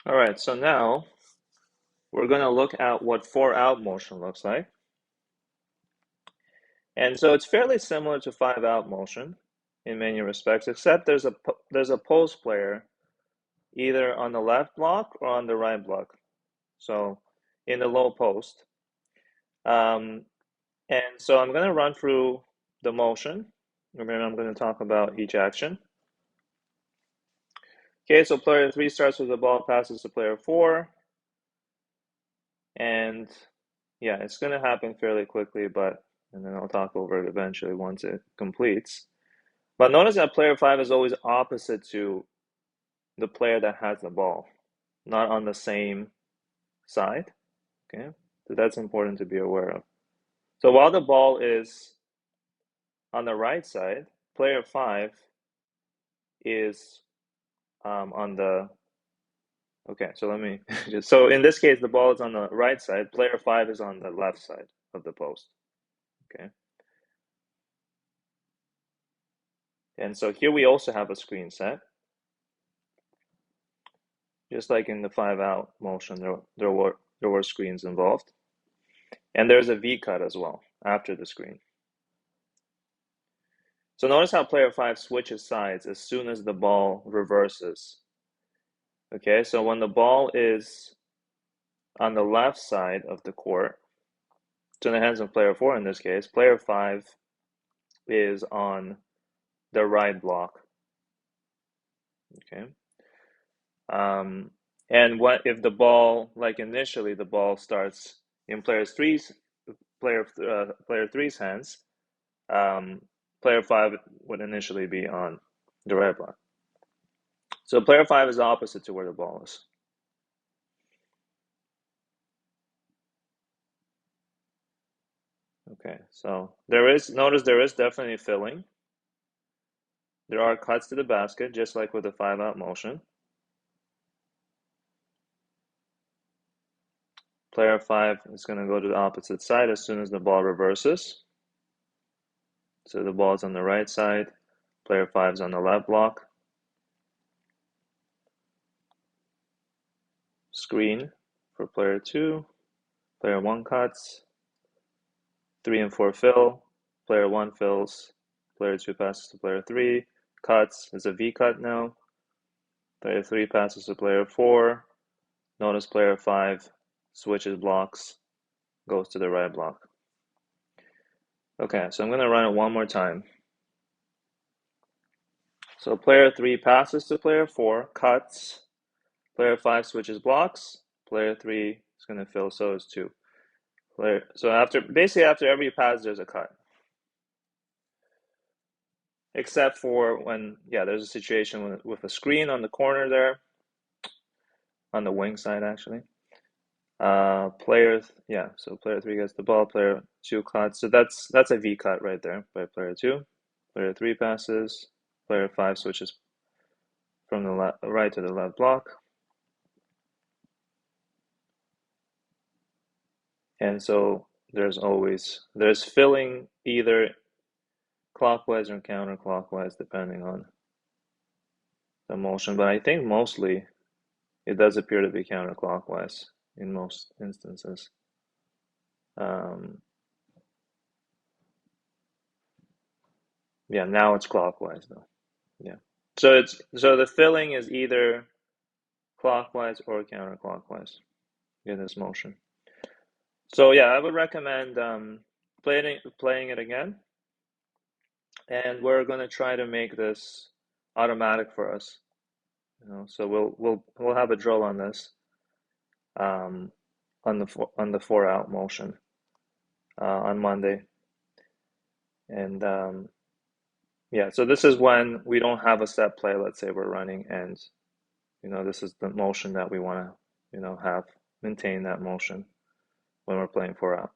All right, so now we're going to look at what 4-out motion looks like. And so it's fairly similar to 5-out motion in many respects, except there's a post player either on the left block or on the right block. So in the low post. Um, and so I'm going to run through the motion, and then I'm going to talk about each action. Okay, so player 3 starts with the ball, passes to player 4. And yeah, it's going to happen fairly quickly, and then I'll talk over it eventually once it completes. But notice that player 5 is always opposite to the player that has the ball, not on the same side. Okay, so that's important to be aware of. So while the ball is on the right side, player 5 is on the. Okay, so let me just. So in this case, the ball is on the right side, player 5 is on the left side of the post. Okay. And so here we also have a screen set. Just like in the 5-out motion, there were screens involved. And there's a V cut as well after the screen. So notice how player 5 switches sides as soon as the ball reverses. Okay, so when the ball is on the left side of the court, it's in the hands of player 4 in this case, player 5 is on the right block. Okay. And what if the ball, like initially, the ball starts in player 3's hands, player 5 would initially be on the right block. So player 5 is opposite to where the ball is. Okay, so notice there is definitely filling. There are cuts to the basket, just like with the 5-out motion. Player 5 is going to go to the opposite side as soon as the ball reverses. So the ball is on the right side, player 5 is on the left block. Screen for player 2, player 1 cuts, 3 and 4 fill, player 1 fills, player 2 passes to player 3, cuts, is a V cut now, player 3 passes to player 4, notice player 5 switches blocks, goes to the right block. Okay, so I'm going to run it one more time. So player 3 passes to player 4, cuts, player 5 switches blocks, player 3 is going to fill, so is 2. So basically after every pass, there's a cut. Except for when, yeah, there's a situation with a screen on the corner there, on the wing side actually. So player 3 gets the ball, player 2 cuts. So that's a V cut right there by player 2. Player 3 passes, player 5 switches from the right to the left block. And so there's filling either clockwise or counterclockwise depending on the motion, but I think mostly it does appear to be counterclockwise in most instances. Yeah, now it's clockwise though. Yeah. So the filling is either clockwise or counterclockwise in this motion. So yeah, I would recommend playing it again, and we're gonna try to make this automatic for us. So we'll have a drill on this um, on the 4-out motion on Monday, and yeah. So this is when we don't have a set play. Let's say we're running, and this is the motion that we want to, have maintain that motion when we're playing 4-out.